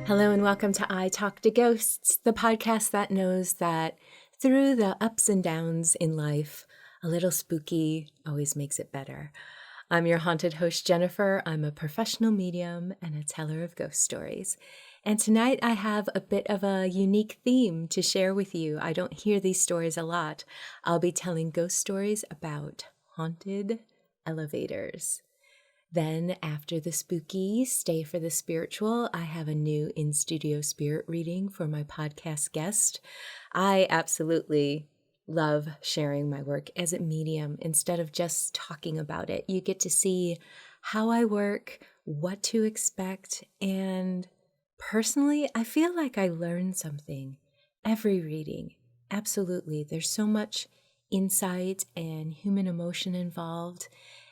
Hello and welcome to I Talk to Ghosts, the podcast that knows that through the ups and downs in life, a little spooky always makes it better. I'm your haunted host, Jennifer. I'm a professional medium and a teller of ghost stories. And tonight I have a bit of a unique theme to share with you. I don't hear these stories a lot. I'll be telling ghost stories about haunted elevators. Then, after the spooky, stay for the spiritual, I have a new in-studio spirit reading for my podcast guest. I absolutely love sharing my work as a medium instead of just talking about it. You get to see how I work, what to expect, and personally, I feel like I learn something every reading. Absolutely. There's so much insight and human emotion involved.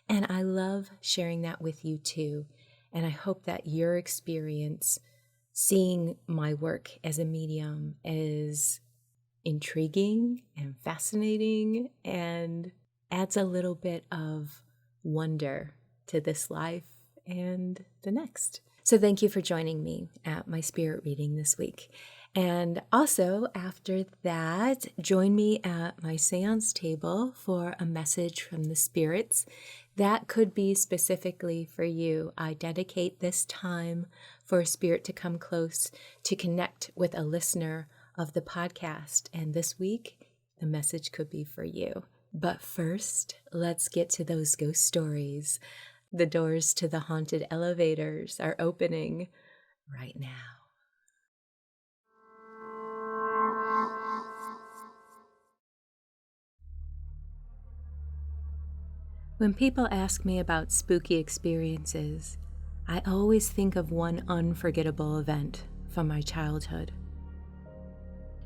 And I love sharing that with you too. And I hope that your experience seeing my work as a medium is intriguing and fascinating and adds a little bit of wonder to this life and the next. So thank you for joining me at my spirit reading this week. And also, after that, join me at my seance table for a message from the spirits. That could be specifically for you. I dedicate this time for a spirit to come close to connect with a listener of the podcast. And this week, the message could be for you. But first, let's get to those ghost stories. The doors to the haunted elevators are opening right now. When people ask me about spooky experiences, I always think of one unforgettable event from my childhood.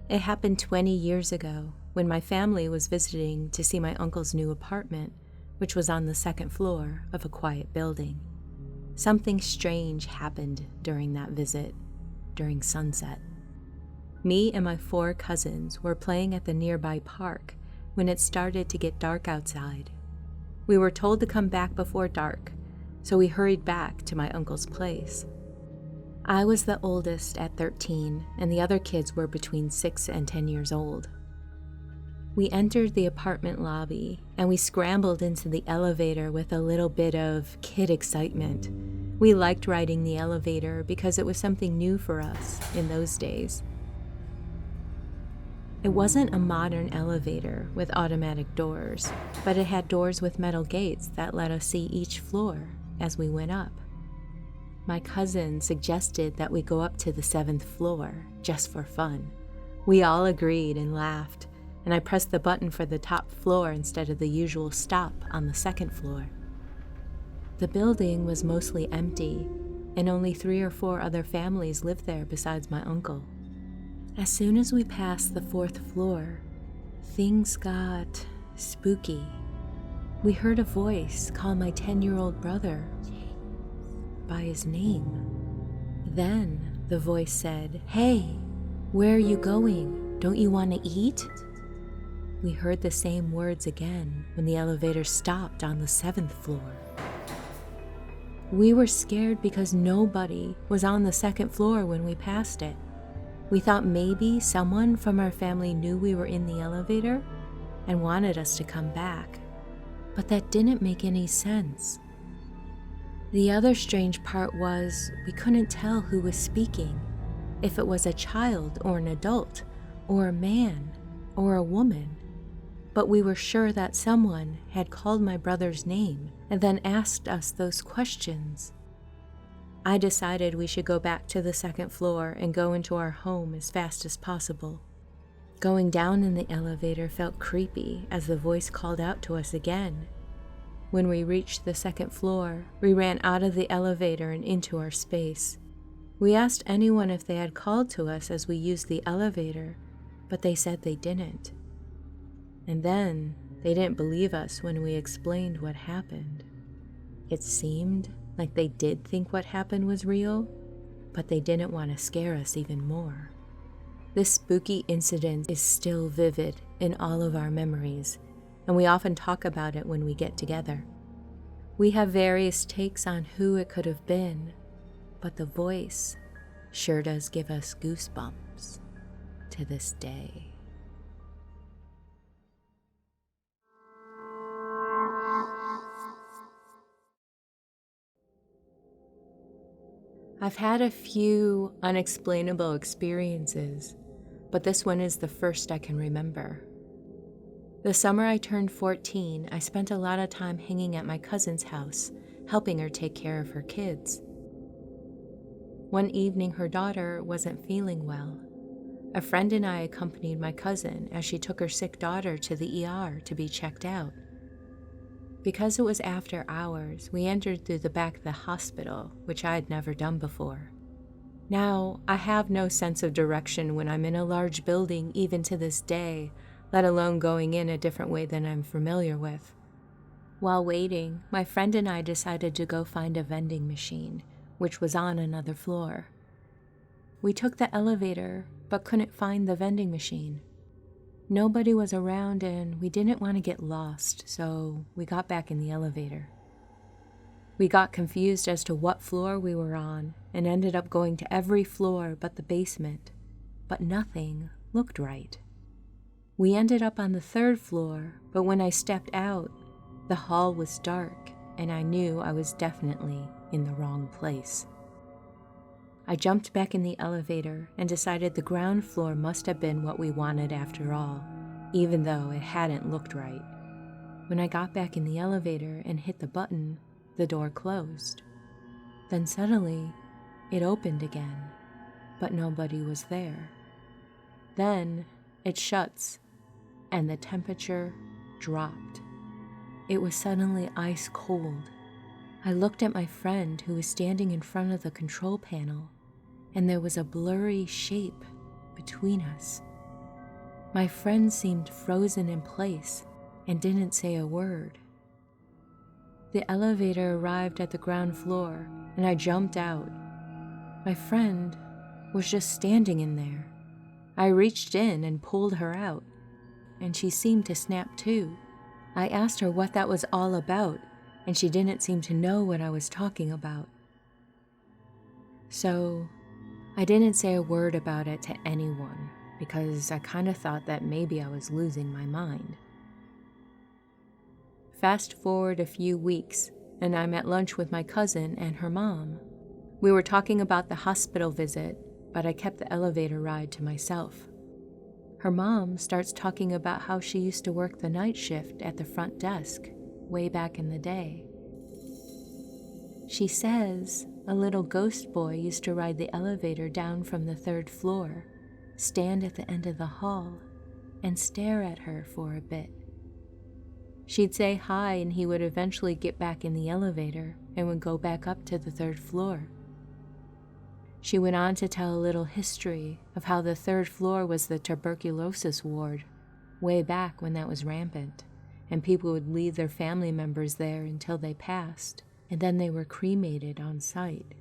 It happened 20 years ago when my family was visiting to see my uncle's new apartment, which was on the second floor of a quiet building. Something strange happened during that visit, during sunset. Me and my 4 cousins were playing at the nearby park when it started to get dark outside. We were told to come back before dark, so we hurried back to my uncle's place. I was the oldest at 13, and the other kids were between 6 and 10 years old. We entered the apartment lobby, and we scrambled into the elevator with a little bit of kid excitement. We liked riding the elevator because it was something new for us in those days. It wasn't a modern elevator with automatic doors, but it had doors with metal gates that let us see each floor as we went up. My cousin suggested that we go up to the 7th floor just for fun. We all agreed and laughed, and I pressed the button for the top floor instead of the usual stop on the 2nd floor. The building was mostly empty, and only 3 or 4 other families lived there besides my uncle. As soon as we passed the 4th floor, things got spooky. We heard a voice call my 10-year-old brother by his name. Then the voice said, "Hey, where are you going? Don't you want to eat?" We heard the same words again when the elevator stopped on the 7th floor. We were scared because nobody was on the 2nd floor when we passed it. We thought maybe someone from our family knew we were in the elevator and wanted us to come back, but that didn't make any sense. The other strange part was we couldn't tell who was speaking, if it was a child or an adult, or a man or a woman, but we were sure that someone had called my brother's name and then asked us those questions. I decided we should go back to the 2nd floor and go into our home as fast as possible. Going down in the elevator felt creepy as the voice called out to us again. When we reached the 2nd floor, we ran out of the elevator and into our space. We asked anyone if they had called to us as we used the elevator, but they said they didn't. And then they didn't believe us when we explained what happened. It seemed like they did think what happened was real, but they didn't want to scare us even more. This spooky incident is still vivid in all of our memories, and we often talk about it when we get together. We have various takes on who it could have been, but the voice sure does give us goosebumps to this day. I've had a few unexplainable experiences, but this one is the first I can remember. The summer I turned 14, I spent a lot of time hanging at my cousin's house, helping her take care of her kids. One evening, her daughter wasn't feeling well. A friend and I accompanied my cousin as she took her sick daughter to the ER to be checked out. Because it was after hours, we entered through the back of the hospital, which I had never done before. Now, I have no sense of direction when I'm in a large building, even to this day, let alone going in a different way than I'm familiar with. While waiting, my friend and I decided to go find a vending machine, which was on another floor. We took the elevator, but couldn't find the vending machine. Nobody was around and we didn't want to get lost, so we got back in the elevator. We got confused as to what floor we were on and ended up going to every floor but the basement, but nothing looked right. We ended up on the 3rd floor, but when I stepped out, the hall was dark and I knew I was definitely in the wrong place. I jumped back in the elevator and decided the ground floor must have been what we wanted after all, even though it hadn't looked right. When I got back in the elevator and hit the button, the door closed. Then suddenly, it opened again, but nobody was there. Then it shuts, and the temperature dropped. It was suddenly ice cold. I looked at my friend who was standing in front of the control panel, and there was a blurry shape between us. My friend seemed frozen in place and didn't say a word. The elevator arrived at the ground floor, and I jumped out. My friend was just standing in there. I reached in and pulled her out, and she seemed to snap too. I asked her what that was all about, and she didn't seem to know what I was talking about. So, I didn't say a word about it to anyone, because I kind of thought that maybe I was losing my mind. Fast forward a few weeks, and I'm at lunch with my cousin and her mom. We were talking about the hospital visit, but I kept the elevator ride to myself. Her mom starts talking about how she used to work the night shift at the front desk way back in the day. She says a little ghost boy used to ride the elevator down from the 3rd floor, stand at the end of the hall, and stare at her for a bit. She'd say hi and he would eventually get back in the elevator and would go back up to the 3rd floor. She went on to tell a little history of how the 3rd floor was the tuberculosis ward, way back when that was rampant, and people would leave their family members there until they passed, and then they were cremated on site.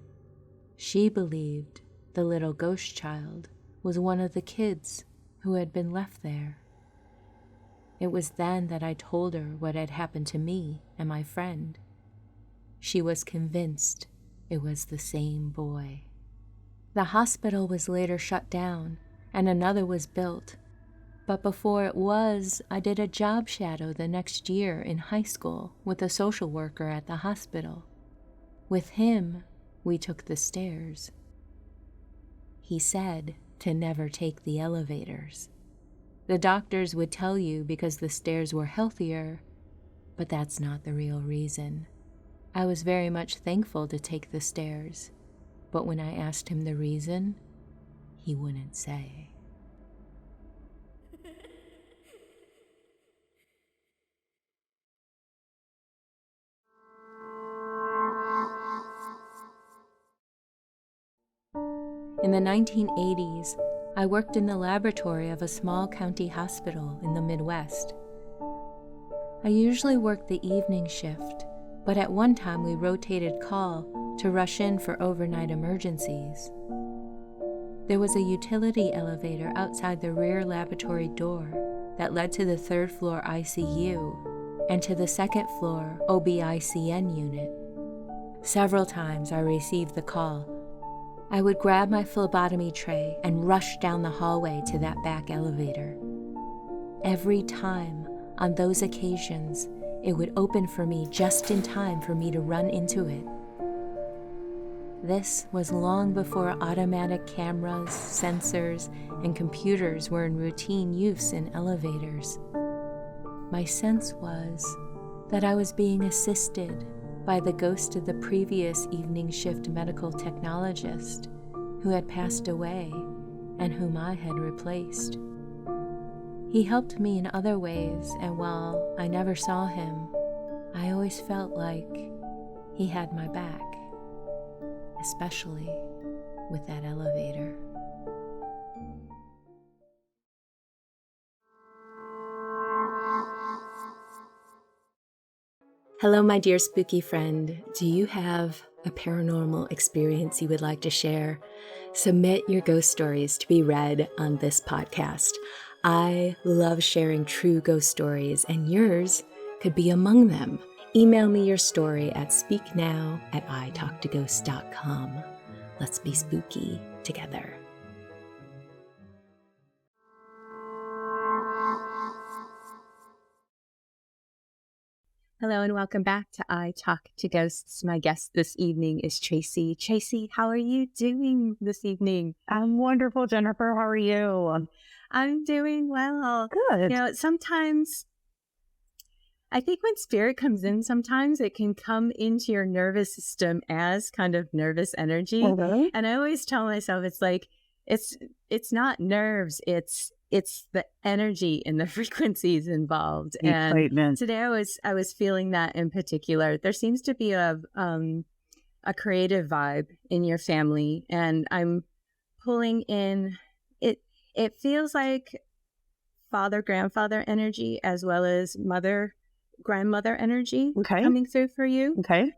She believed the little ghost child was one of the kids who had been left there. It was then that I told her what had happened to me and my friend. She was convinced it was the same boy. The hospital was later shut down, and another was built. But before it was, I did a job shadow the next year in high school with a social worker at the hospital. With him, we took the stairs. He said to never take the elevators. The doctors would tell you because the stairs were healthier, but that's not the real reason. I was very much thankful to take the stairs, but when I asked him the reason, he wouldn't say. In the 1980s, I worked in the laboratory of a small county hospital in the Midwest. I usually worked the evening shift, but at one time we rotated call to rush in for overnight emergencies. There was a utility elevator outside the rear laboratory door that led to the 3rd floor ICU and to the 2nd floor OB-ICN unit. Several times I received the call, I would grab my phlebotomy tray and rush down the hallway to that back elevator. Every time, on those occasions, it would open for me just in time for me to run into it. This was long before automatic cameras, sensors, and computers were in routine use in elevators. My sense was that I was being assisted by the ghost of the previous evening shift medical technologist who had passed away and whom I had replaced. He helped me in other ways, and while I never saw him, I always felt like he had my back, especially with that elevator. Hello, my dear spooky friend. Do you have a paranormal experience you would like to share? Submit your ghost stories to be read on this podcast. I love sharing true ghost stories, and yours could be among them. Email me your story at speaknow@italktoghosts.com. Let's be spooky together. Hello and welcome back to I Talk to Ghosts. My guest this evening is Tracey. Tracey, how are you doing this evening? I'm wonderful, Jennifer. How are you? I'm doing well. Good. You know, sometimes I think when spirit comes in, sometimes it can come into your nervous system as kind of nervous energy. Mm-hmm. And I always tell myself, it's like, it's not nerves, it's the energy and the frequencies involved. And today I was feeling that in particular. There seems to be a creative vibe in your family, and I'm pulling in it feels like father, grandfather energy as well as mother, grandmother energy coming through for you. Okay.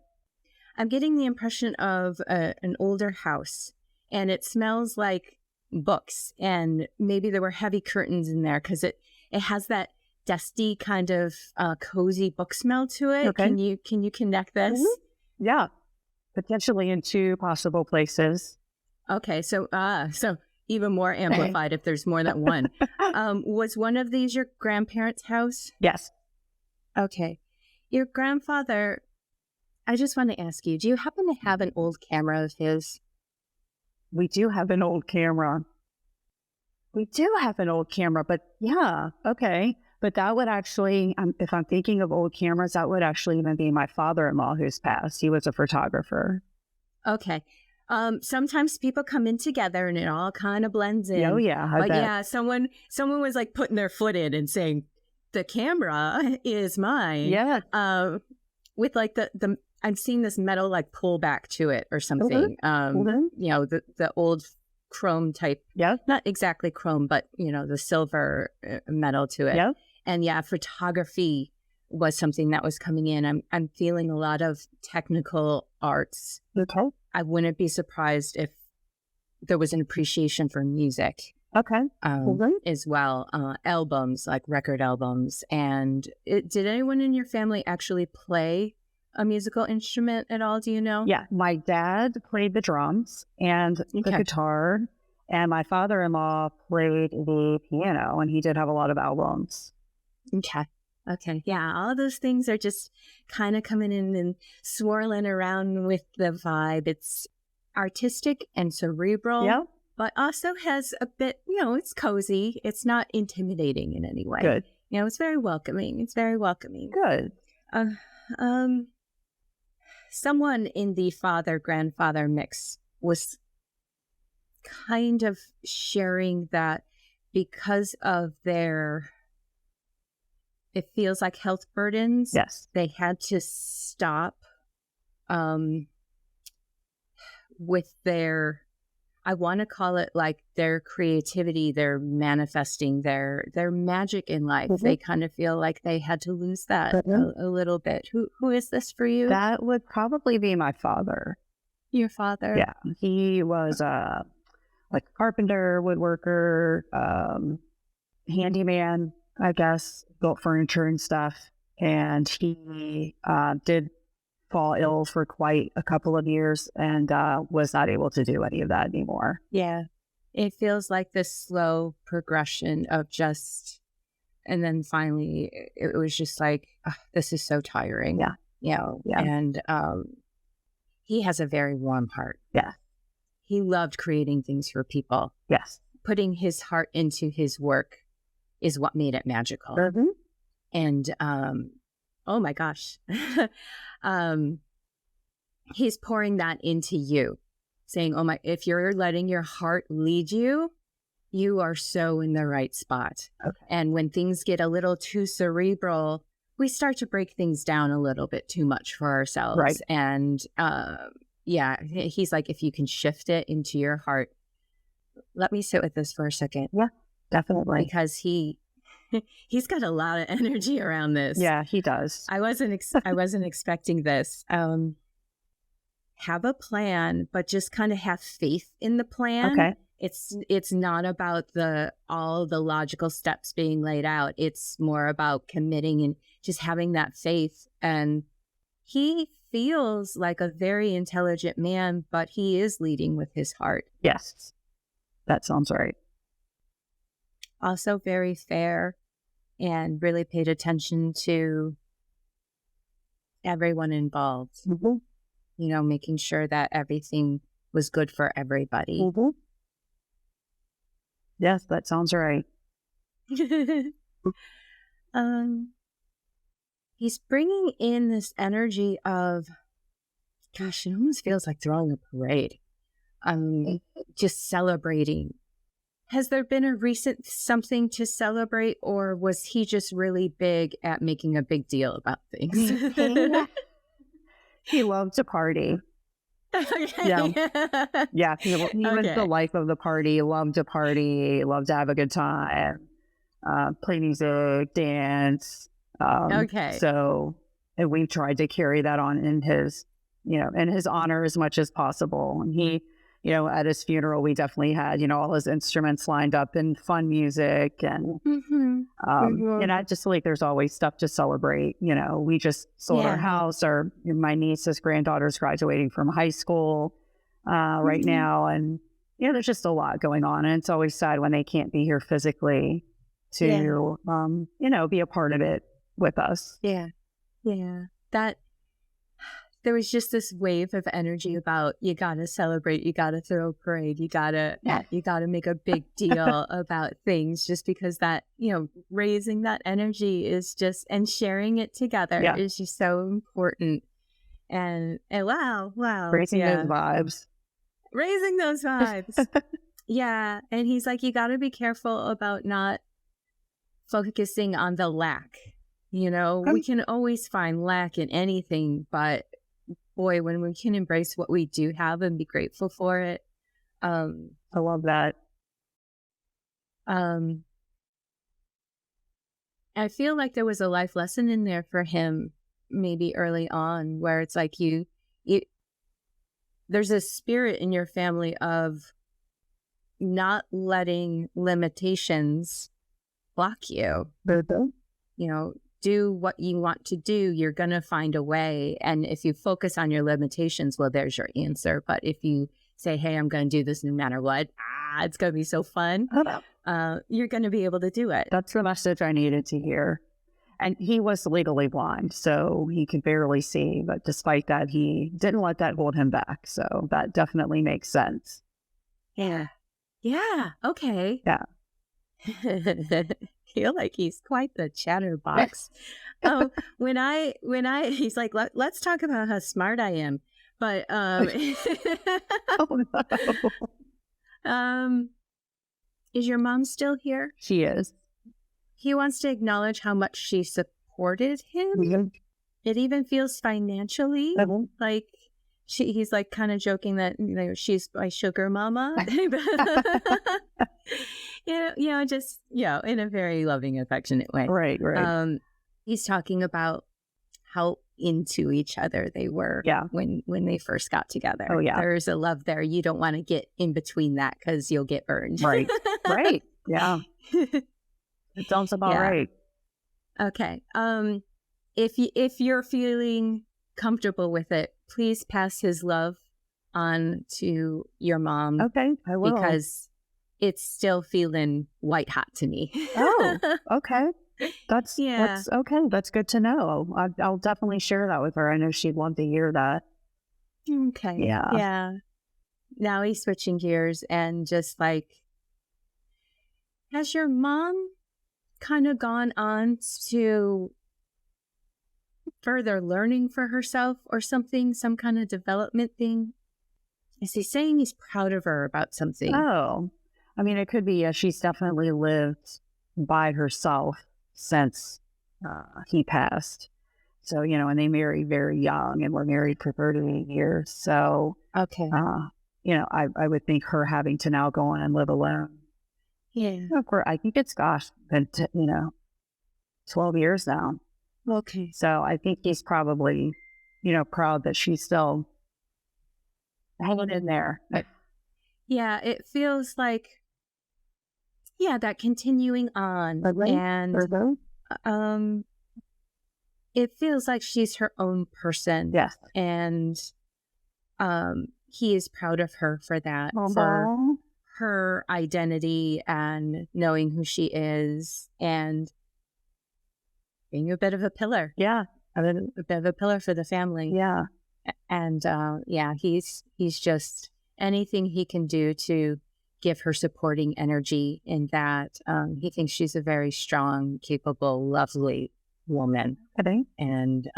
I'm getting the impression of an older house, and it smells like books, and maybe there were heavy curtains in there because it has that dusty kind of cozy book smell to it. Okay. Can you connect this? Mm-hmm. Yeah, potentially in two possible places. Okay, so even more amplified if there's more than one. Was one of these your grandparents' house? Yes. Okay, your grandfather. I just want to ask you, do you happen to have an old camera of his? We do have an old camera. But yeah, okay. But that would actually, if I'm thinking of old cameras, that would actually even be my father-in-law who's passed. He was a photographer. Okay. Sometimes people come in together and it all kind of blends in. Oh yeah. But yeah, someone was like putting their foot in and saying, the camera is mine. Yeah. With like the I'm seeing this metal like pull back to it or something. You know, the old chrome type. Yeah. Not exactly chrome, but you know, the silver metal to it. Yeah. And yeah, photography was something that was coming in. I'm feeling a lot of technical arts. Okay. I wouldn't be surprised if there was an appreciation for music. Okay. As well. Albums, like record albums. And did anyone in your family actually play a musical instrument at all? Do you know? Yeah. My dad played the drums and the guitar, and my father-in-law played the piano, and he did have a lot of albums. Okay. Yeah. All those things are just kind of coming in and swirling around with the vibe. It's artistic and cerebral. Yeah. But also has a bit, you know, it's cozy. It's not intimidating in any way. Good. You know, it's very welcoming. Good. Someone in the father-grandfather mix was kind of sharing that because of their, it feels like health burdens. Yes. They had to stop with their, I want to call it like their creativity, their manifesting, their magic in life. Mm-hmm. They kind of feel like they had to lose that a little bit. Who is this for you? That would probably be my father. Your father? Yeah. He was like a carpenter, woodworker, handyman, I guess, built furniture and stuff. And he did fall ill for quite a couple of years and was not able to do any of that anymore. Yeah. It feels like this slow progression of just, and then finally it was just like, this is so tiring. Yeah. You know, Yeah. and he has a very warm heart. Yeah. He loved creating things for people. Yes. Putting his heart into his work is what made it magical. Mm-hmm. And oh my gosh, he's pouring that into you, saying, oh my, if you're letting your heart lead you, you are so in the right spot. Okay. And when things get a little too cerebral, we start to break things down a little bit too much for ourselves. Right. And yeah, he's like, if you can shift it into your heart, let me sit with this for a second. Yeah, definitely. Because he's got a lot of energy around this. Yeah, he does. I wasn't expecting this. Have a plan, but just kind of have faith in the plan. Okay. It's not about all the logical steps being laid out. It's more about committing and just having that faith. And he feels like a very intelligent man, but he is leading with his heart. Yes, that sounds right. Also very fair and really paid attention to everyone involved. Mm-hmm. You know, making sure that everything was good for everybody. Mm-hmm. Yes, that sounds right. He's bringing in this energy of, gosh, it almost feels like throwing a parade. Just celebrating. Has there been a recent something to celebrate, or was he just really big at making a big deal about things? He loved to party. Okay. Yeah. He was the life of the party. Loved to party. Loved to have a good time. Play music, dance. Okay. So, and we tried to carry that on in his honor as much as possible. And he, at his funeral, we definitely had, all his instruments lined up and fun music. And, and I just feel like there's always stuff to celebrate. We just sold our house. My niece's granddaughter's graduating from high school right now. And, there's just a lot going on. And it's always sad when they can't be here physically to, be a part of it with us. Yeah. Yeah. There was just this wave of energy about, you got to celebrate, you got to throw a parade, you got to make a big deal about things, just because that, raising that energy is just, and sharing it together is just so important. And wow. Raising those vibes. Raising those vibes. Yeah. And he's like, you got to be careful about not focusing on the lack. We can always find lack in anything, but boy, when we can embrace what we do have and be grateful for it. I love that. I feel like there was a life lesson in there for him, maybe early on, where it's like there's a spirit in your family of not letting limitations block you. Do what you want to do, you're going to find a way. And if you focus on your limitations, well, there's your answer. But if you say, hey, I'm going to do this no matter what, it's going to be so fun, you're going to be able to do it. That's the message I needed to hear. And he was legally blind, so he could barely see. But despite that, he didn't let that hold him back. So that definitely makes sense. Yeah. Yeah. Okay. Yeah. Feel like he's quite the chatterbox. He's like, let's talk about how smart I am. But is your mom still here? She is. He wants to acknowledge how much she supported him. Mm-hmm. It even feels financially like he's like kind of joking that she's my sugar mama. Just in a very loving, affectionate way. Right. He's talking about how into each other they were when they first got together. Oh yeah. There's a love there. You don't want to get in between that because you'll get burned. Right. Yeah. It sounds about right. Okay. If you're feeling comfortable with it, please pass his love on to your mom. Okay, I will. Because it's still feeling white hot to me. Oh, okay. That's Yeah. okay. That's good to know. I'll definitely share that with her. I know she'd love to hear that. Okay. Yeah. Yeah. Now he's switching gears and just like, has your mom kind of gone on to further learning for herself or something, some kind of development thing? Is he saying he's proud of her about something? Oh, I mean, it could be. She's definitely lived by herself since he passed. So, and they married very young and were married for 38 years. So, Okay. I would think her having to now go on and live alone. Yeah. Of course, I think it's, been, 12 years now. Okay. So I think he's probably, proud that she's still hanging in there. Yeah, it feels like, that continuing on. And it feels like she's her own person. Yes. And he is proud of her for that, for her identity and knowing who she is and being a bit of a pillar. Yeah. A bit of a pillar for the family. Yeah. And he's just anything he can do to give her supporting energy in that. He thinks she's a very strong, capable, lovely woman. Okay. And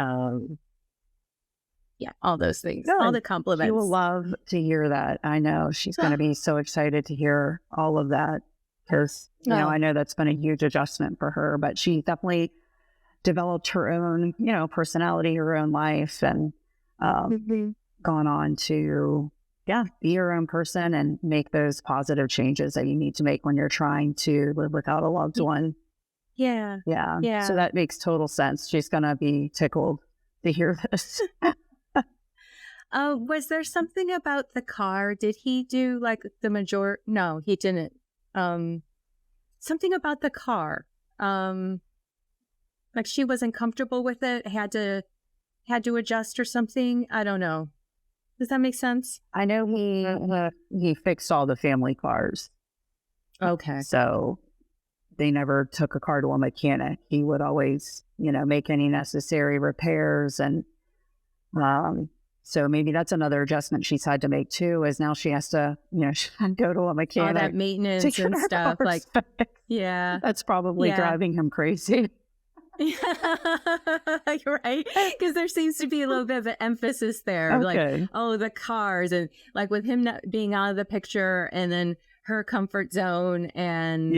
all those things, Good. all the compliments. She will love to hear that. I know she's going to be so excited to hear all of that because, I know that's been a huge adjustment for her, but she definitely developed her own, personality, her own life, and gone on to, be your own person and make those positive changes that you need to make when you're trying to live without a loved one. Yeah. Yeah. So that makes total sense. She's going to be tickled to hear this. Was there something about the car? Did he do like the major? No, he didn't. Something about the car. Like she wasn't comfortable with it, had to adjust or something. I don't know. Does that make sense? I know he fixed all the family cars. Okay. So they never took a car to a mechanic. He would always, make any necessary repairs. And so maybe that's another adjustment she's had to make too, is now she has to, go to a mechanic. All that maintenance and stuff. Like, yeah. That's probably driving him crazy. You're right, because there seems to be a little bit of an emphasis there, Okay. Like the cars, and like with him not being out of the picture, and then her comfort zone, and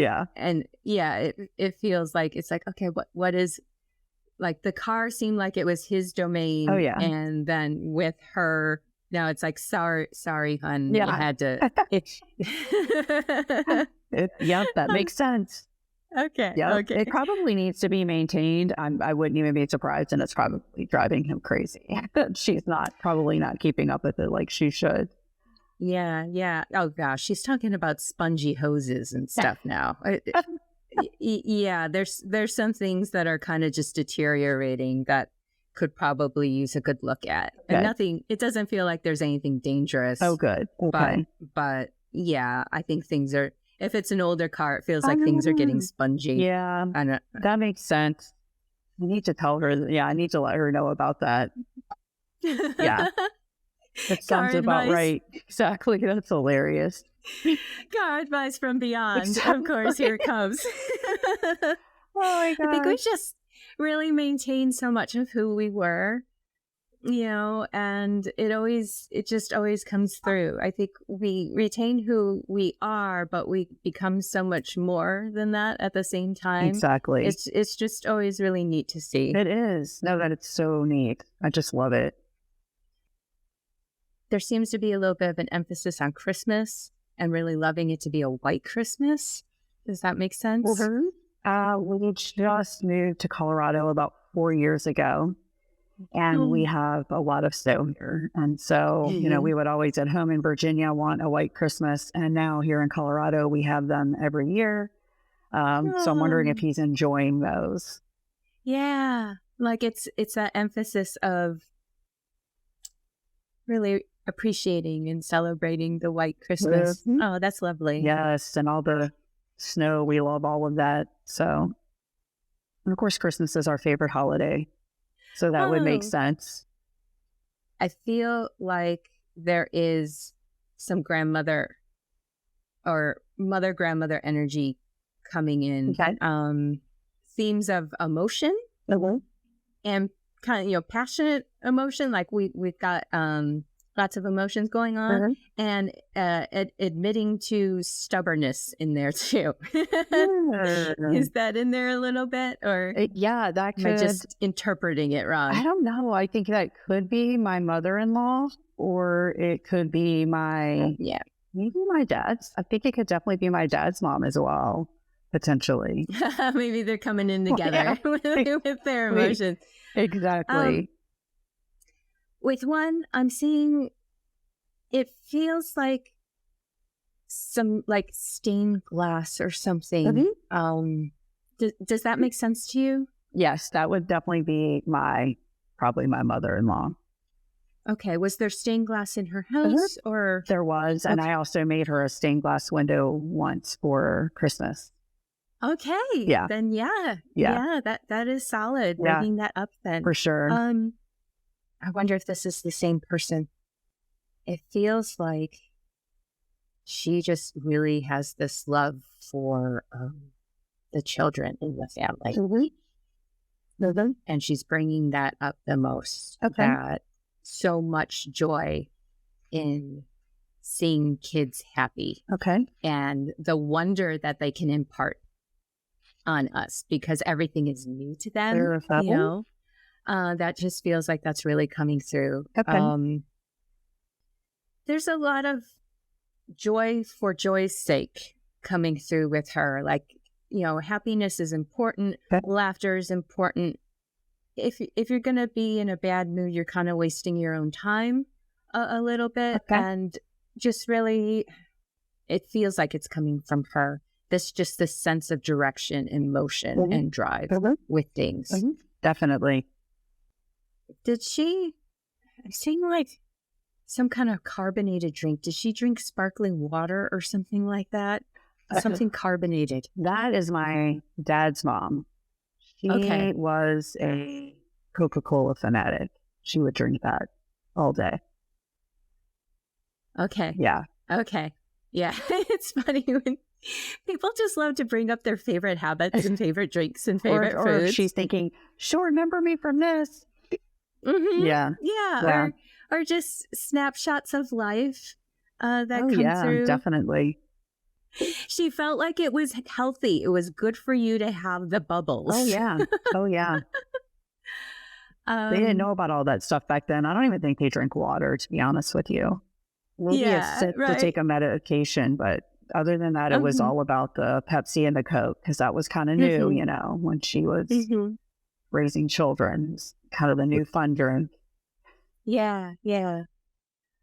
it feels like it's like, okay, what is, like the car seemed like it was his domain. Oh yeah. And then with her now it's like, sorry hun, you had to that makes sense. Okay. Yeah, okay. It probably needs to be maintained. I wouldn't even be surprised, and it's probably driving him crazy. She's probably not keeping up with it like she should. Yeah. Oh gosh, she's talking about spongy hoses and stuff now. Yeah, there's some things that are kind of just deteriorating that could probably use a good look at. And nothing. It doesn't feel like there's anything dangerous. Oh, good. Okay. But yeah, I think things are. If it's an older car, it feels like things are getting spongy. Yeah, that makes sense. I need to tell her. I need to let her know about that. Yeah, that sounds about right. Exactly. That's hilarious. Car advice from beyond. Exactly. Of course, here it comes. Oh my God. I think we just really maintained so much of who we were. And it just always comes through. I think we retain who we are, but we become so much more than that at the same time. Exactly. It's just always really neat to see. It is. No, that it's so neat. I just love it. There seems to be a little bit of an emphasis on Christmas and really loving it to be a white Christmas. Does that make sense? We just moved to Colorado about 4 years ago. And we have a lot of snow here. And so, we would always at home in Virginia want a white Christmas. And now here in Colorado, we have them every year. So I'm wondering if he's enjoying those. Yeah. Like it's that emphasis of really appreciating and celebrating the white Christmas. Mhm. Oh, that's lovely. Yes, and all the snow, we love all of that. So, and of course, Christmas is our favorite holiday. So that would make Oh, sense. I feel like there is some grandmother or mother grandmother energy coming in. Okay. Themes of emotion Mhm. and kind of passionate emotion. Like we've got lots of emotions going on, Mhm. and admitting to stubbornness in there too. Mm. Is that in there a little bit, or Yeah, that am I could. just interpreting it I wrong? don't know. I think that could be my mother-in-law, or it could be Yeah. maybe my dad's. I think it could definitely be my dad's mom as well, potentially. Maybe they're coming in Yeah, together with their we- emotions. Um, exactly. with one, I'm seeing it feels like some like stained glass or something. Mhm. Does that make sense to you? Yes, that would definitely be probably my mother-in-law. Okay. Was there stained glass in her house or? There was, and Okay. I also made her a stained glass window once for Christmas. Okay. Yeah. Then Yeah. yeah, that is solid. Yeah. Bringing that up then. For sure. I wonder if this is the same person. It feels like she just really has this love for the children in the family. Mhm. And she's bringing that up the most. Okay. That so much joy in seeing kids happy Okay. and the wonder that they can impart on us because everything is new to them. Verifiable. That just feels like that's really coming through. Okay. There's a lot of joy for joy's sake coming through with her. Like, happiness is important. Okay. Laughter is important. If you're going to be in a bad mood, you're kind of wasting your own time a little bit. Okay. And just really, it feels like it's coming from her. This sense of direction and motion Mhm. and drive with things. Definitely. I'm seeing like some kind of carbonated drink. Did she drink sparkling water or something like that? Something carbonated. That is my dad's mom. She Okay. was a Coca-Cola fanatic. She would drink that all day. Okay. Yeah. Okay. Yeah. It's funny when people just love to bring up their favorite habits and favorite drinks and favorite or foods. she's thinking, sure, remember me from this. Mhm. Yeah. Yeah. Yeah. Or just snapshots of life that Oh, come yeah, through. definitely. She felt like it was healthy. It was good for you to have the bubbles. Oh, yeah. Oh, yeah. They didn't know about all that stuff back then. I don't even think they drink water, to be honest with you. Maybe a sip to take a medication, but other than that, it was all about the Pepsi and the Coke because that was kind of new, when she was raising children. It's kind of the new fun drink. Yeah, yeah.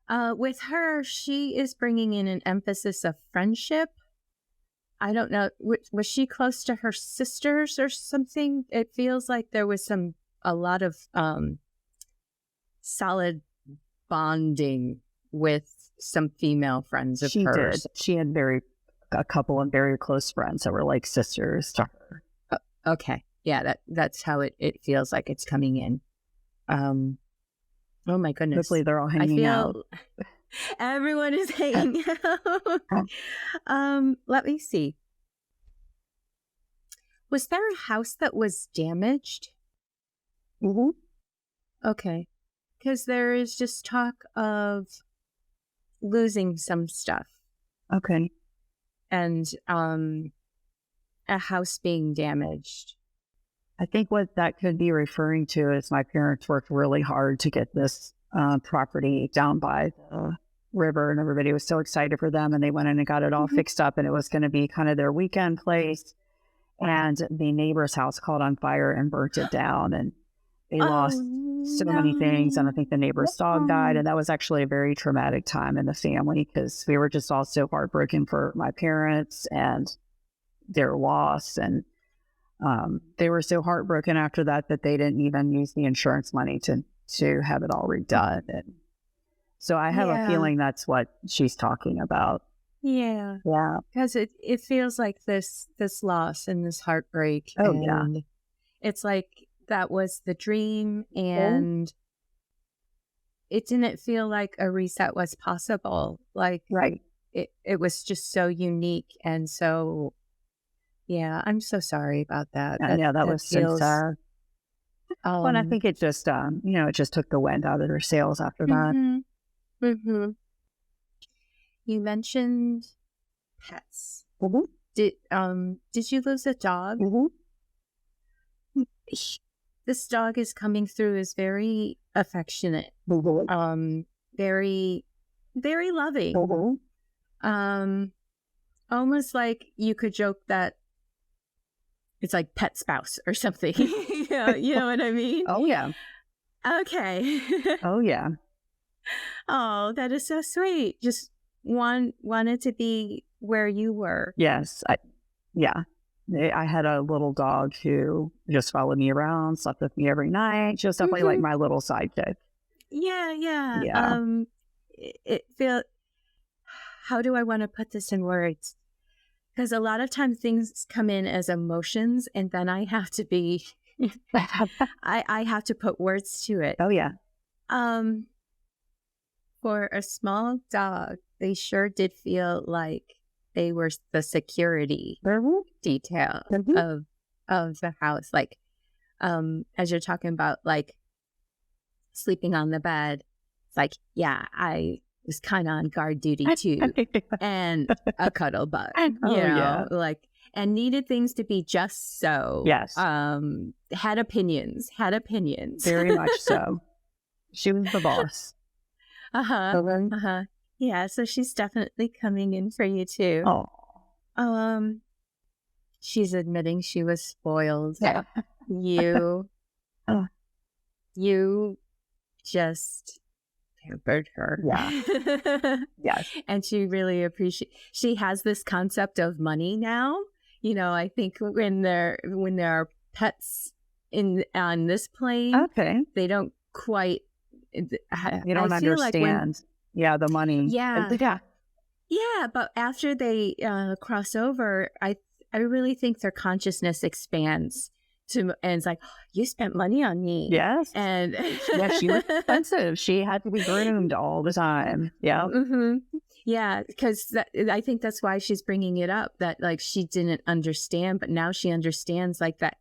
With her, she is bringing in an emphasis of friendship. I don't know. Was she close to her sisters or something? It feels like there was a lot of solid bonding with some female friends of She hers. did. She had a couple of very close friends that were like sisters to her. Okay. Yeah, that's how it feels like it's coming in. Oh my goodness. Hopefully they're all hanging out. Everyone is hanging out. Let me see. Was there a house that was damaged? Mm-hmm. Okay. Because there is just talk of losing some stuff. Okay. And a house being damaged. I think what that could be referring to is my parents worked really hard to get this property down by the river, and everybody was so excited for them, and they went in and got it all fixed up, and it was going to be kind of their weekend place. And the neighbor's house caught on fire and burnt it down, and they lost so many things. And I think the neighbor's dog died, and that was actually a very traumatic time in the family because we were just all so heartbroken for my parents and their loss. And they were so heartbroken after that they didn't even use the insurance money to have it all redone. And So I have a feeling that's what she's talking about. Yeah. Yeah. Because it feels like this loss and this heartbreak. Oh, and yeah. It's like that was the dream, and it didn't feel like a reset was possible. Like Right. it was just so unique. And so, yeah, I'm so sorry about that. That was so feels, sad. Well, and I um, think it just, it just took the wind out of their sails after that. mm-hmm. You mentioned pets. Mm-hmm. Did you lose a dog? Mm-hmm. This dog is coming through as very affectionate, Mm-hmm. very, very loving. Mm-hmm. Almost like you could joke that it's like pet spouse or something. You know what I mean? Oh, yeah. Okay. Oh, yeah. Oh, that is so sweet. Just wanted to be where you were. Yes. I had a little dog who just followed me around, slept with me every night. She was definitely like my little sidekick. Yeah. Yeah. It feel. How do I want to put this in words? Because a lot of times things come in as emotions, and then I have to be, I have to put words to it. Oh, yeah. For a small dog, they sure did feel like they were the security detail of the house. Like, as you're talking about, like sleeping on the bed, it's like, yeah, I was kind of on guard duty too, and a cuddle bug, like, and needed things to be just so. Yes. Had opinions. Very much so. She was the boss. Yeah, so she's definitely coming in for you too. Oh. She's admitting she was spoiled. Yeah. You just pampered her. Yeah. Yes. And she really she has this concept of money now. I think when there are pets on this plane, they don't quite. You don't understand. The money. Yeah. But after they cross over, I really think their consciousness expands and it's like, you spent money on me. Yes. And she was expensive. She had to be groomed all the time. Yeah. Mm-hmm. Yeah, because I think that's why she's bringing it up, that like she didn't understand, but now she understands like that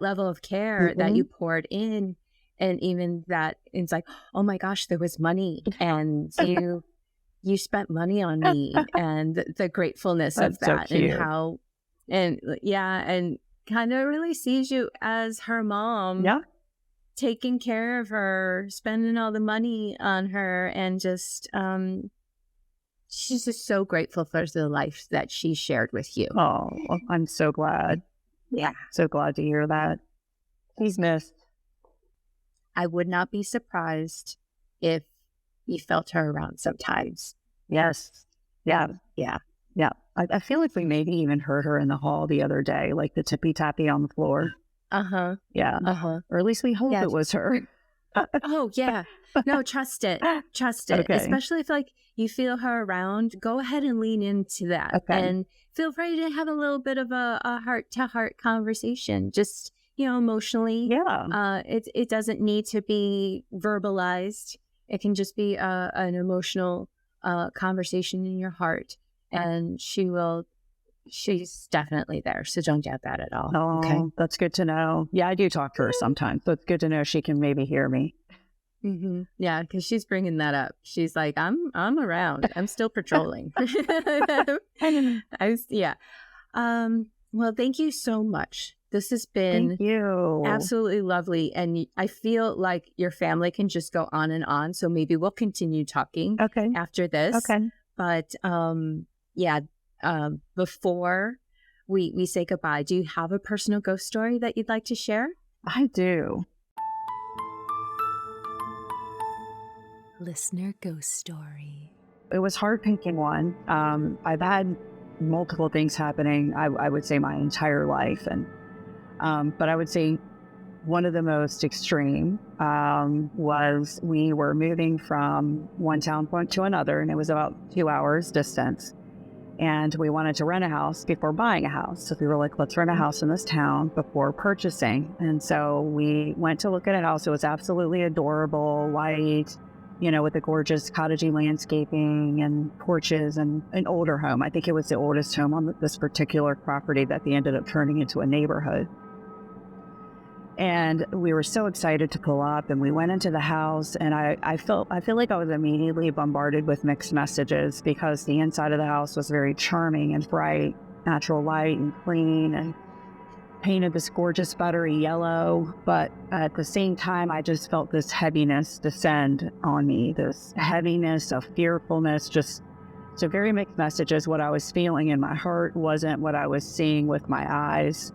level of care that you poured in. And even that, it's like, oh my gosh, there was money, and you spent money on me, and the gratefulness of that, so cute. And how, and kind of really sees you as her mom, taking care of her, spending all the money on her, and just she's just so grateful for the life that she shared with you. Oh, I'm so glad. Yeah, so glad to hear that. He's missed. I would not be surprised if you felt her around sometimes. Yes. Yeah. I feel like we maybe even heard her in the hall the other day, like the tippy tappy on the floor. Yeah. Or at least we hope it was her. Oh, yeah. No, trust it. Okay. Especially if like you feel her around, go ahead and lean into that. And feel free to have a little bit of a heart-to-heart conversation. Just, emotionally. Yeah. It doesn't need to be verbalized. It can just be an emotional conversation in your heart. And she's definitely there. So don't doubt that at all. Oh, okay. That's good to know. Yeah, I do talk to her sometimes. So it's good to know she can maybe hear me. Mm-hmm. Yeah, because she's bringing that up. She's like, I'm around. I'm still patrolling. Well, thank you so much. This has been absolutely lovely. And I feel like your family can just go on and on. So maybe we'll continue talking after this. But before we say goodbye, do you have a personal ghost story that you'd like to share? I do. Listener ghost story. It was hard picking one. I've had multiple things happening, I would say my entire life. And but I would say one of the most extreme was we were moving from one town point to another, and it was about 2 hours distance. And we wanted to rent a house before buying a house. So we were like, let's rent a house in this town before purchasing. And so we went to look at a house. It was absolutely adorable, white, with the gorgeous cottagey landscaping and porches, and an older home. I think it was the oldest home on this particular property that they ended up turning into a neighborhood. And we were so excited to pull up, and we went into the house, and I feel like I was immediately bombarded with mixed messages, because the inside of the house was very charming and bright, natural light and clean, and painted this gorgeous buttery yellow. But at the same time, I just felt this heaviness descend on me, this heaviness of fearfulness, just so very mixed messages. What I was feeling in my heart wasn't what I was seeing with my eyes.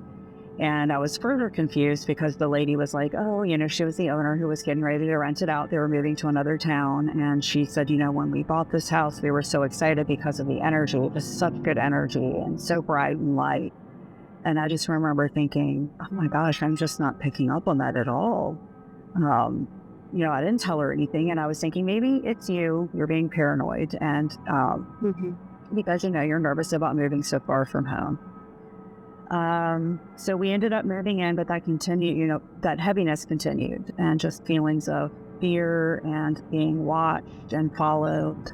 And I was further confused because the lady was like, oh, she was the owner who was getting ready to rent it out. They were moving to another town. And she said, when we bought this house, we were so excited because of the energy. It was such good energy and so bright and light. And I just remember thinking, oh my gosh, I'm just not picking up on that at all. I didn't tell her anything. And I was thinking, maybe it's you're being paranoid. And because, you're nervous about moving so far from home. So we ended up moving in, but that continued, that heaviness continued, and just feelings of fear and being watched and followed.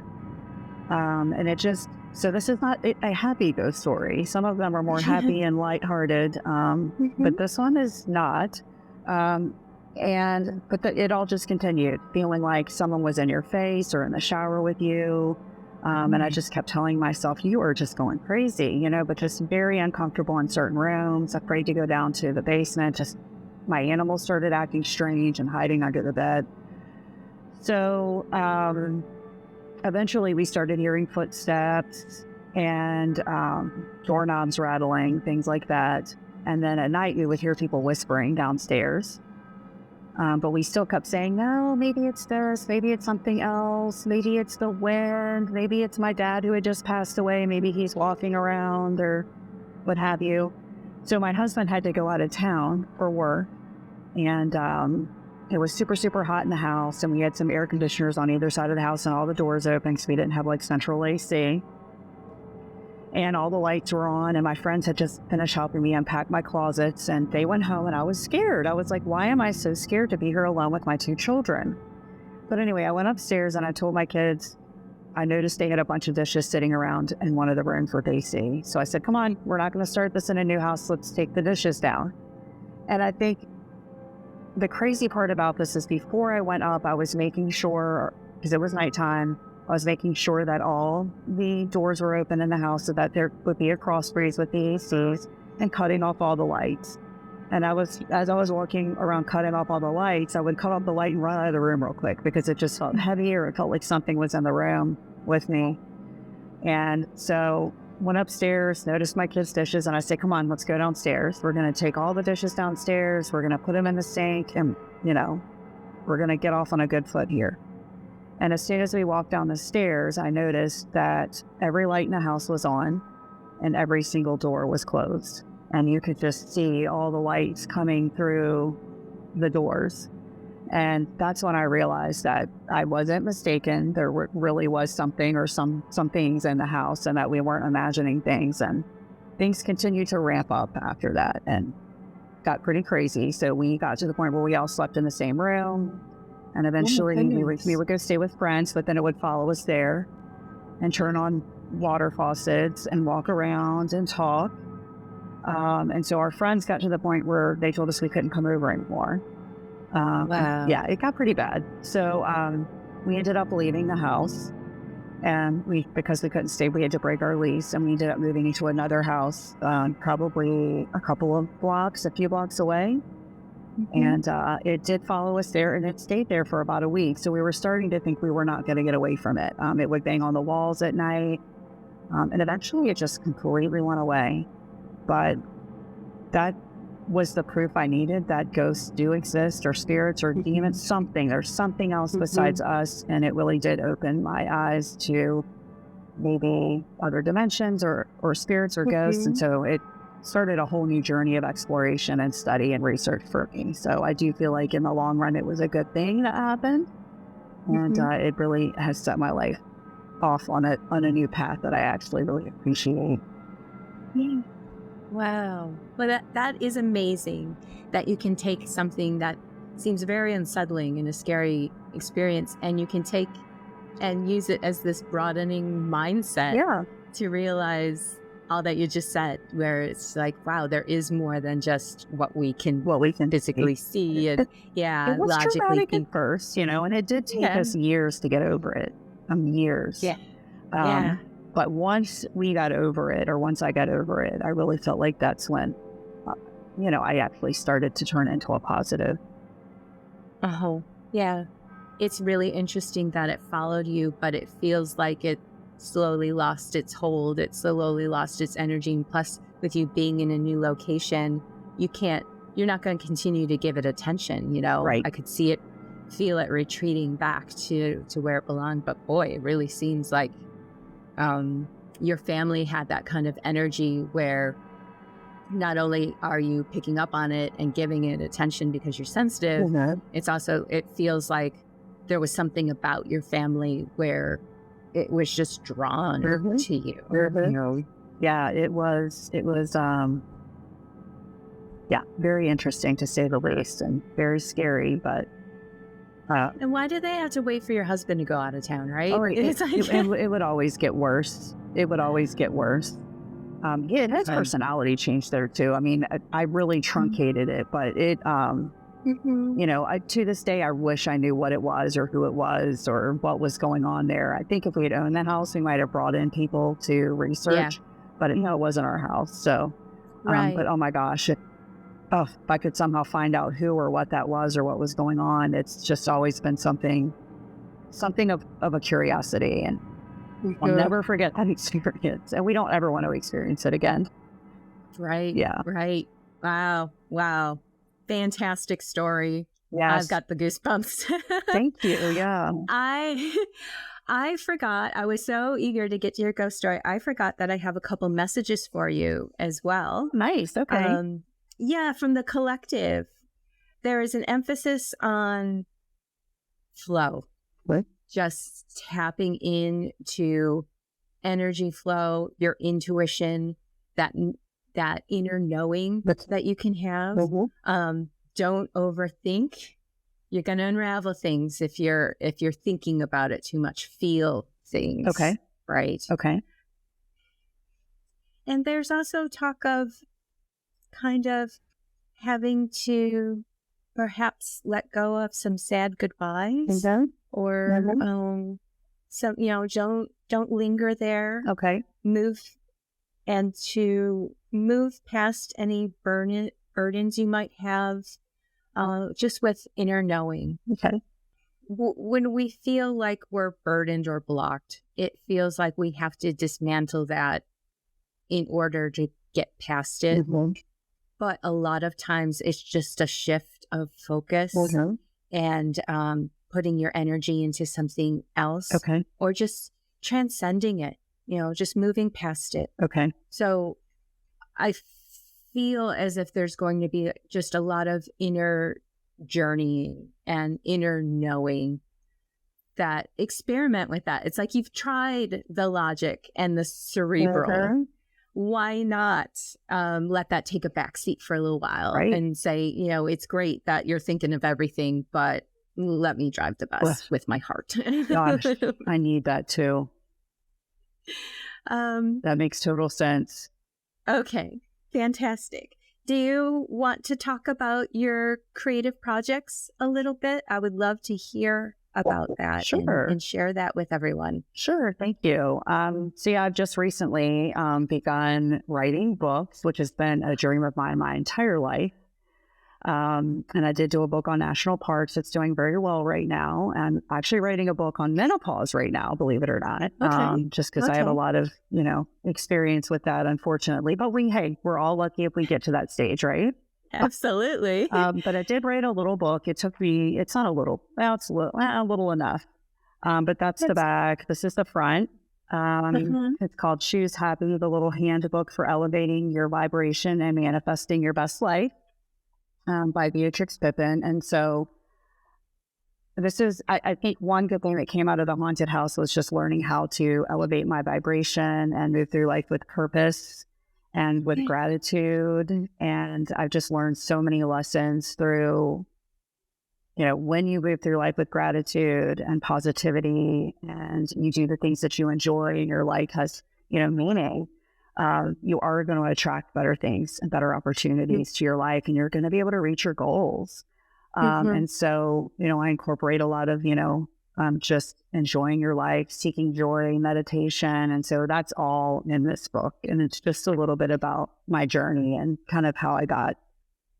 And it just, so this is not a happy ghost story. Some of them are more happy and lighthearted, but this one is not. It all just continued, feeling like someone was in your face or in the shower with you. And I just kept telling myself, you are just going crazy, but just very uncomfortable in certain rooms, afraid to go down to the basement. Just my animals started acting strange and hiding under the bed. So eventually we started hearing footsteps and doorknobs rattling, things like that. And then at night we would hear people whispering downstairs. But we still kept saying, no, maybe it's this, maybe it's something else, maybe it's the wind, maybe it's my dad who had just passed away, maybe he's walking around or what have you. So my husband had to go out of town for work, and it was super, super hot in the house, and we had some air conditioners on either side of the house and all the doors open because we didn't have central AC. And all the lights were on, and my friends had just finished helping me unpack my closets, and they went home, and I was scared. I was like, why am I so scared to be here alone with my 2 children? But anyway, I went upstairs and I told my kids, I noticed they had a bunch of dishes sitting around in one of the rooms with AC. So I said, come on, we're not going to start this in a new house. Let's take the dishes down. And I think the crazy part about this is before I went up, I was making sure, because it was nighttime, I was making sure that all the doors were open in the house so that there would be a cross breeze with the ACs, and cutting off all the lights. And as I was walking around cutting off all the lights, I would cut off the light and run out of the room real quick because it just felt heavy, or it felt like something was in the room with me. And so went upstairs, noticed my kids' dishes, and I said, come on, let's go downstairs. We're going to take all the dishes downstairs. We're going to put them in the sink, and, we're going to get off on a good foot here. And as soon as we walked down the stairs, I noticed that every light in the house was on and every single door was closed. And you could just see all the lights coming through the doors. And that's when I realized that I wasn't mistaken. There really was something, or some things in the house, and that we weren't imagining things. And things continued to ramp up after that and got pretty crazy. So we got to the point where we all slept in the same room. And eventually we would go stay with friends, but then it would follow us there and turn on water faucets and walk around and talk. And so our friends got to the point where they told us we couldn't come over anymore. Wow. Yeah, it got pretty bad. So we ended up leaving the house, and because we couldn't stay, we had to break our lease, and we ended up moving into another house, probably a few blocks away. And it did follow us there, and it stayed there for about a week. So we were starting to think we were not going to get away from it. It would bang on the walls at night. And eventually it just completely went away. But that was the proof I needed that ghosts do exist, or spirits, or demons, something. There's something else besides us. And it really did open my eyes to maybe other dimensions or spirits or ghosts. And so started a whole new journey of exploration and study and research for me. So I do feel like in the long run, it was a good thing that happened. And it really has set my life off on a new path that I actually really appreciate. Yeah. Wow. Well, that is amazing that you can take something that seems very unsettling and a scary experience, and you can take and use it as this broadening mindset to realize all that you just said, where it's like, wow, there is more than just what we can physically see. And it was logically traumatic at first, and it did take us years to get over it. Years. But once we got over it, or once I got over it, I really felt like that's when, I actually started to turn into a positive. Yeah. It's really interesting that it followed you, but it feels like it slowly lost its hold. It slowly lost its energy. And plus, with you being in a new location, you're not going to continue to give it attention, Right. I could see it, feel it retreating back to where it belonged. But boy, it really seems like your family had that kind of energy where not only are you picking up on it and giving it attention because you're sensitive, it's also, it feels like there was something about your family where it was just drawn to you. Yeah, it was very interesting to say the least, and very scary, but and why did they have to wait for your husband to go out of town, right? It would always get worse. It would always get worse. His personality changed there too. I mean, I really truncated it, but it, to this day, I wish I knew what it was or who it was or what was going on there. I think if we had owned that house, we might have brought in people to research, but it wasn't our house. So, but oh my gosh, if I could somehow find out who or what that was or what was going on, it's just always been something of a curiosity, and I'll never forget that experience, and we don't ever want to experience it again. Right. Yeah. Right. Wow. Fantastic story. Yes. I've got the goosebumps. Thank you. Yeah. I forgot. I was so eager to get to your ghost story. I forgot that I have a couple messages for you as well. Nice. Okay. From the collective. There is an emphasis on flow. What? Just tapping into energy flow, your intuition, that inner knowing that you can have. Don't overthink. You're going to unravel things if you're thinking about it too much. Feel things. Okay. Right. Okay. And there's also talk of kind of having to perhaps let go of some sad goodbyes, or some, don't linger there. Okay. Move past any burdens you might have, just with inner knowing. Okay. When we feel like we're burdened or blocked, it feels like we have to dismantle that in order to get past it. But a lot of times it's just a shift of focus and putting your energy into something else. Okay. Or just transcending it, just moving past it. Okay. So I feel as if there's going to be just a lot of inner journeying and inner knowing. That experiment with that. It's like you've tried the logic and the cerebral. Why not let that take a backseat for a little while and say, it's great that you're thinking of everything, but let me drive the bus with my heart. Gosh, I need that too. That makes total sense. Okay, fantastic. Do you want to talk about your creative projects a little bit? I would love to hear about that. Sure. And share that with everyone. Sure. Thank you. I've just recently begun writing books, which has been a dream of mine my entire life. And I did do a book on national parks. It's doing very well right now. And actually writing a book on menopause right now, believe it or not. Okay. Just because I have a lot of, experience with that, unfortunately. But we're all lucky if we get to that stage, right? Absolutely. But I did write a little book. It took me, it's not a little, well, it's a little enough. But that's the back. This is the front. It's called Choose Happy, the little handbook for elevating your vibration and manifesting your best life, by Beatrix Pippin. And so this is, I think one good thing that came out of the haunted house was just learning how to elevate my vibration and move through life with purpose and with gratitude. And I've just learned so many lessons through, when you move through life with gratitude and positivity and you do the things that you enjoy and your life has, meaning, you are going to attract better things and better opportunities to your life, and you're going to be able to reach your goals. And so, I incorporate a lot of, just enjoying your life, seeking joy, meditation. And so that's all in this book. And it's just a little bit about my journey and kind of how I got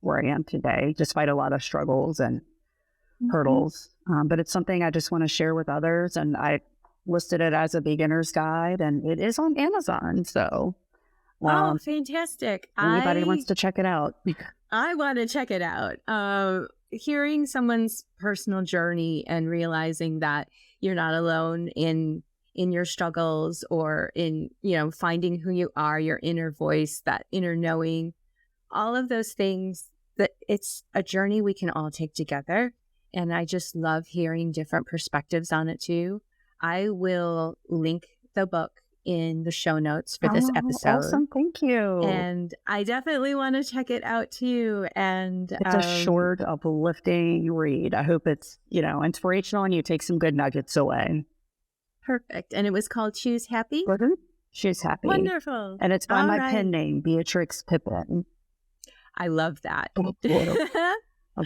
where I am today, despite a lot of struggles and hurdles. But it's something I just want to share with others. And I listed it as a beginner's guide, and it is on Amazon. So, fantastic. Anybody wants to check it out. I want to check it out. Hearing someone's personal journey and realizing that you're not alone in your struggles or in, finding who you are, your inner voice, that inner knowing, all of those things, that it's a journey we can all take together. And I just love hearing different perspectives on it too. I will link the book in the show notes for this episode. Awesome. Thank you. And I definitely want to check it out too. And it's a short, uplifting read. I hope it's, inspirational and you take some good nuggets away. Perfect. And it was called Choose Happy? Choose Happy. Wonderful. And it's by my pen name, Beatrix Pippin. I love that. I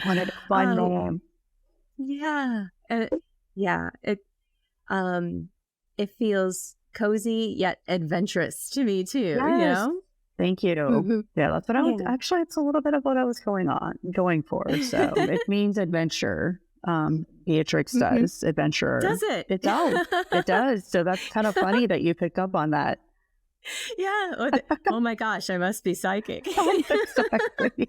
wanted a fun name. Yeah. It feels cozy yet adventurous to me too. Yes. Thank you. Yeah, that's what I was actually, it's a little bit of what I was going for. So it means adventure. Beatrix does adventure. Does it? It does. It does. So that's kind of funny that you picked up on that. Yeah. Oh my gosh, I must be psychic. Exactly.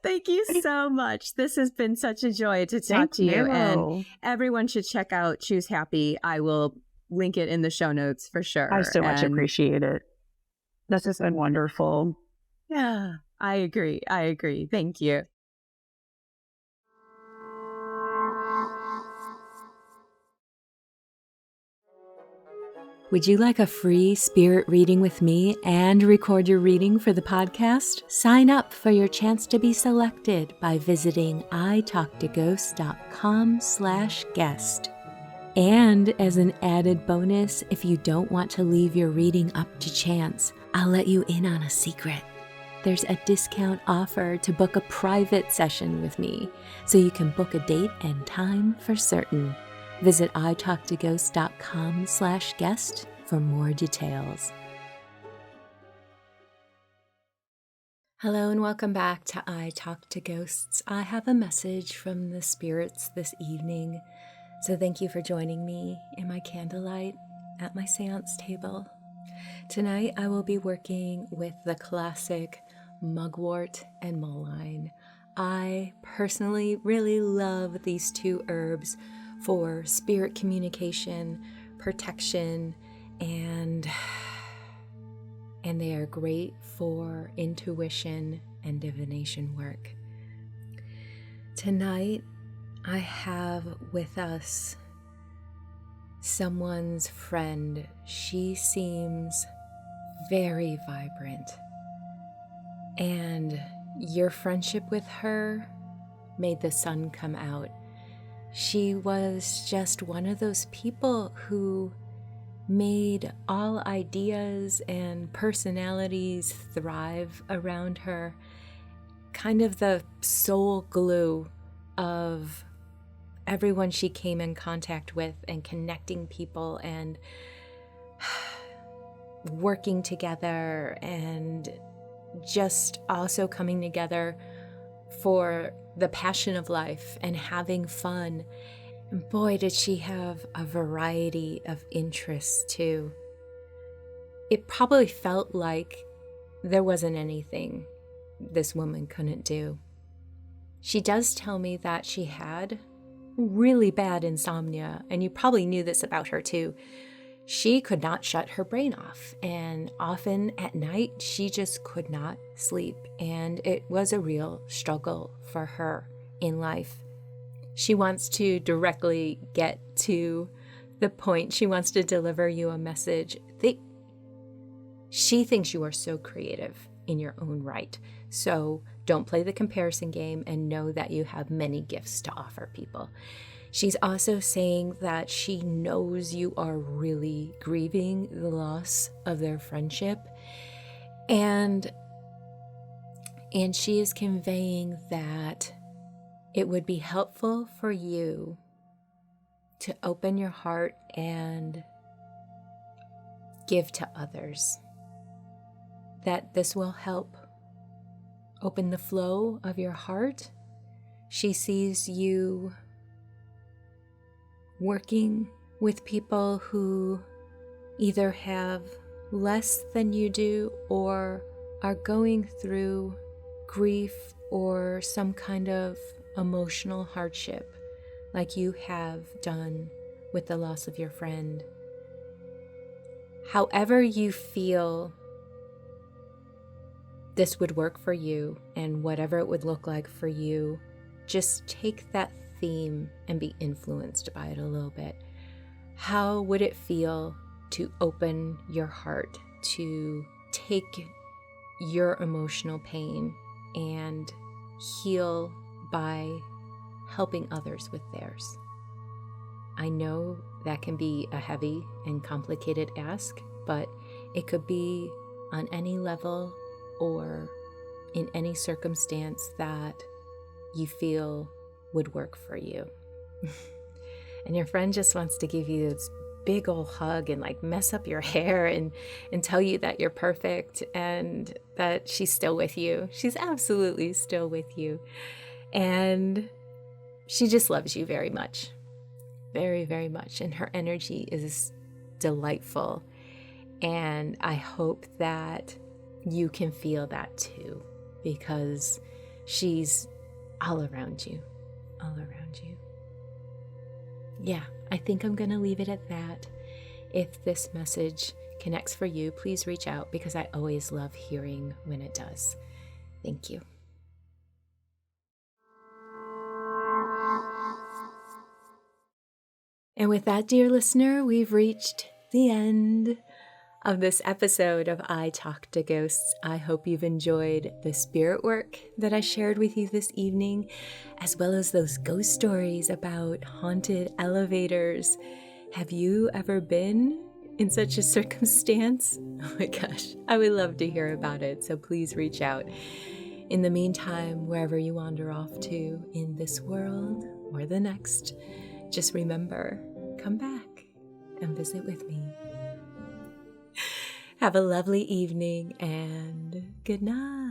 Thank you so much. This has been such a joy to talk to you. And everyone should check out Choose Happy. I will link it in the show notes for sure. I so much appreciate it. This has been wonderful. Yeah, I agree. Thank you. Would you like a free spirit reading with me and record your reading for the podcast? Sign up for your chance to be selected by visiting italktoghosts.com/guest. And as an added bonus, if you don't want to leave your reading up to chance, I'll let you in on a secret. There's a discount offer to book a private session with me, so you can book a date and time for certain. Visit italktoghosts.com/guest for more details. Hello and welcome back to I Talk to Ghosts. I have a message from the spirits this evening, so thank you for joining me in my candlelight at my seance table. Tonight I will be working with the classic mugwort and mullein. I personally really love these two herbs for spirit communication, protection, and they are great for intuition and divination work. Tonight, I have with us someone's friend. She seems very vibrant, and your friendship with her made the sun come out. She was just one of those people who made all ideas and personalities thrive around her, kind of the soul glue of everyone she came in contact with, and connecting people and working together, and just also coming together for the passion of life and having fun. And boy, did she have a variety of interests too. It probably felt like there wasn't anything this woman couldn't do. She does tell me that she had really bad insomnia, and you probably knew this about her too. she could not shut her brain off. And often at night, she just could not sleep. And it was a real struggle for her in life. She wants to directly get to the point. She wants to deliver you a message. She thinks you are so creative in your own right. So don't play the comparison game and know that you have many gifts to offer people. She's also saying that she knows you are really grieving the loss of their friendship. And she is conveying that it would be helpful for you to open your heart and give to others. That this will help open the flow of your heart. She sees you working with people who either have less than you do or are going through grief or some kind of emotional hardship like you have done with the loss of your friend. However you feel this would work for you and whatever it would look like for you, just take that theme and be influenced by it a little bit. How would it feel to open your heart, to take your emotional pain and heal by helping others with theirs? I know that can be a heavy and complicated ask, but it could be on any level or in any circumstance that you feel would work for you. And your friend just wants to give you this big old hug and like mess up your hair and tell you that you're perfect and that she's still with you. She's absolutely still with you. And she just loves you very much. Very, very much. And her energy is delightful. And I hope that you can feel that too, because she's all around you. All around you. Yeah, I think I'm going to leave it at that. If this message connects for you, please reach out because I always love hearing when it does. Thank you. And with that, dear listener, we've reached the end of this episode of I Talk to Ghosts. I hope you've enjoyed the spirit work that I shared with you this evening, as well as those ghost stories about haunted elevators. Have you ever been in such a circumstance? Oh my gosh, I would love to hear about it, so please reach out. In the meantime, wherever you wander off to in this world or the next, just remember, come back and visit with me. Have a lovely evening and good night.